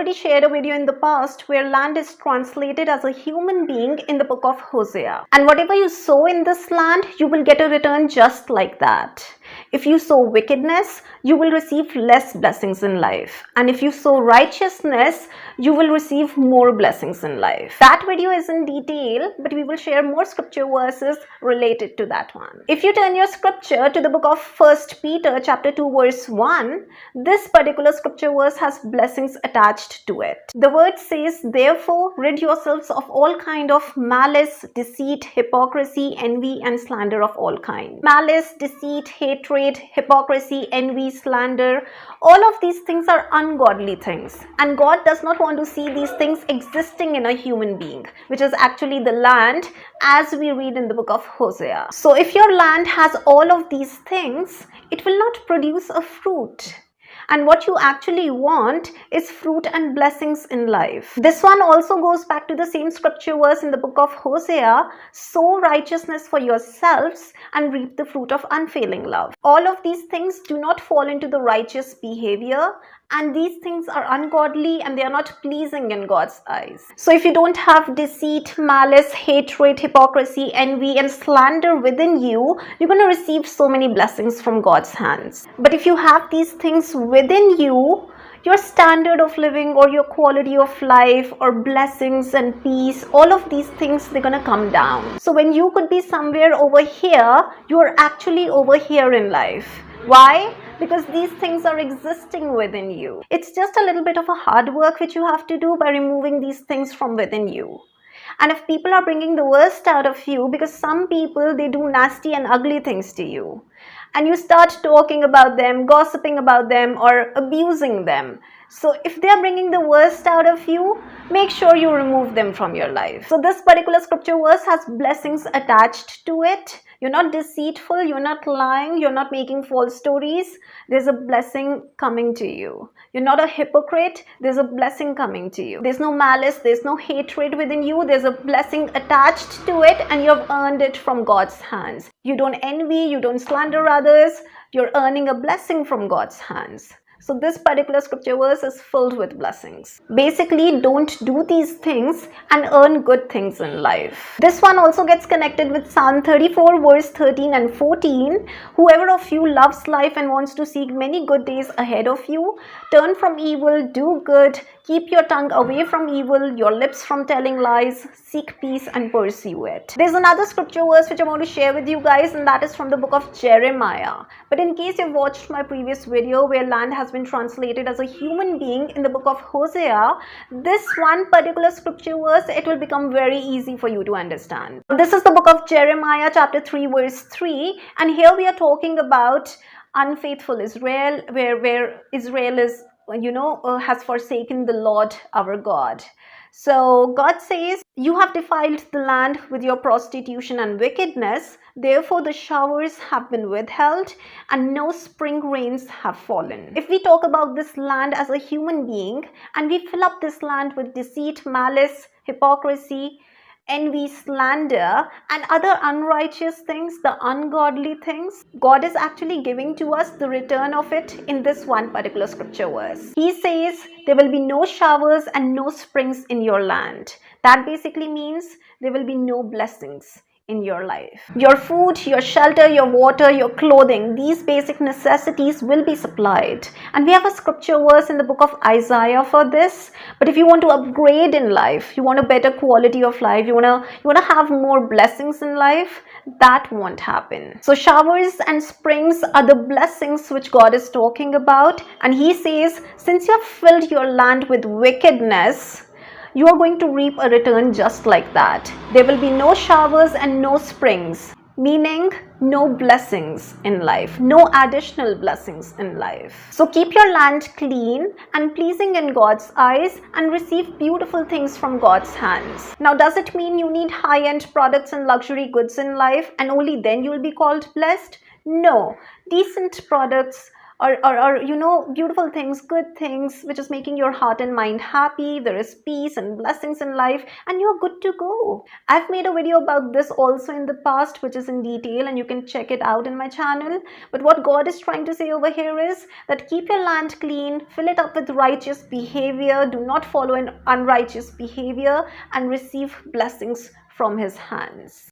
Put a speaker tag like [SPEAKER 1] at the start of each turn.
[SPEAKER 1] already shared a video in the past where land is translated as a human being in the book of Hosea. And whatever you sow in this land, you will get a return just like that. If you sow wickedness, you will receive less blessings in life. And if you sow righteousness, you will receive more blessings in life. That video is in detail, but we will share more scripture verses related to that one. If you turn your scripture to the book of 1 Peter chapter 2 verse 1, this particular scripture verse has blessings attached to it. The word says, therefore, rid yourselves of all kind of malice, deceit, hypocrisy, envy, and slander of all kind. Malice, deceit, hatred, hypocrisy, envy, slander, all of these things are ungodly things. And God does not want to see these things existing in a human being, which is actually the land, as we read in the book of Hosea. So if your land has all of these things, it will not produce a fruit. And what you actually want is fruit and blessings in life. This one also goes back to the same scripture verse in the book of Hosea, sow righteousness for yourselves and reap the fruit of unfailing love. All of these things do not fall into the righteous behavior, and these things are ungodly and they are not pleasing in God's eyes. So if you don't have deceit, malice, hatred, hypocrisy, envy, and slander within you, you're going to receive so many blessings from God's hands. But if you have these things within you, your standard of living or your quality of life or blessings and peace, all of these things, they're gonna come down. So when you could be somewhere over here, you're actually over here in life. Why? Because these things are existing within you. It's just a little bit of a hard work which you have to do by removing these things from within you. And if people are bringing the worst out of you, because some people, they do nasty and ugly things to you, and you start talking about them, gossiping about them, or abusing them. So if they are bringing the worst out of you, make sure you remove them from your life. So this particular scripture verse has blessings attached to it. You're not deceitful, you're not lying, you're not making false stories. There's a blessing coming to you. You're not a hypocrite, there's a blessing coming to you. There's no malice, there's no hatred within you, there's a blessing attached to it, and you have earned it from God's hands. You don't envy, you don't slander others, you're earning a blessing from God's hands. So this particular scripture verse is filled with blessings. Basically, don't do these things and earn good things in life. This one also gets connected with Psalm 34 verse 13 and 14. Whoever of you loves life and wants to seek many good days ahead of you, turn from evil, do good, keep your tongue away from evil, your lips from telling lies, seek peace and pursue it. There's another scripture verse which I want to share with you guys, and that is from the book of Jeremiah. But in case you've watched my previous video where land has been translated as a human being in the book of Hosea, this one particular scripture verse, it will become very easy for you to understand. This is the book of Jeremiah chapter 3 verse 3, and here we are talking about unfaithful Israel, where Israel is, has forsaken the Lord our God. So God says, you have defiled the land with your prostitution and wickedness. Therefore, the showers have been withheld and no spring rains have fallen. If we talk about this land as a human being and we fill up this land with deceit, malice, hypocrisy, envy, slander, and other unrighteous things, the ungodly things, God is actually giving to us the return of it in this one particular scripture verse. He says there will be no showers and no springs in your land. That basically means there will be no blessings in your life. Your food, your shelter, your water, your clothing, these basic necessities will be supplied. And we have a scripture verse in the book of Isaiah for this. But if you want to upgrade in life, you want a better quality of life, you want to have more blessings in life, that won't happen. So showers and springs are the blessings which God is talking about. And he says, since you have filled your land with wickedness, you are going to reap a return just like that. There will be no showers and no springs, meaning no blessings in life, no additional blessings in life. So keep your land clean and pleasing in God's eyes and receive beautiful things from God's hands. Now, does it mean you need high-end products and luxury goods in life and only then you will be called blessed? No, decent products, or you know, beautiful things, good things, which is making your heart and mind happy. There is peace and blessings in life, and you're good to go. I've made a video about this also in the past, which is in detail, and you can check it out in my channel. But what God is trying to say over here is that keep your land clean, fill it up with righteous behavior, do not follow an unrighteous behavior, and receive blessings from his hands.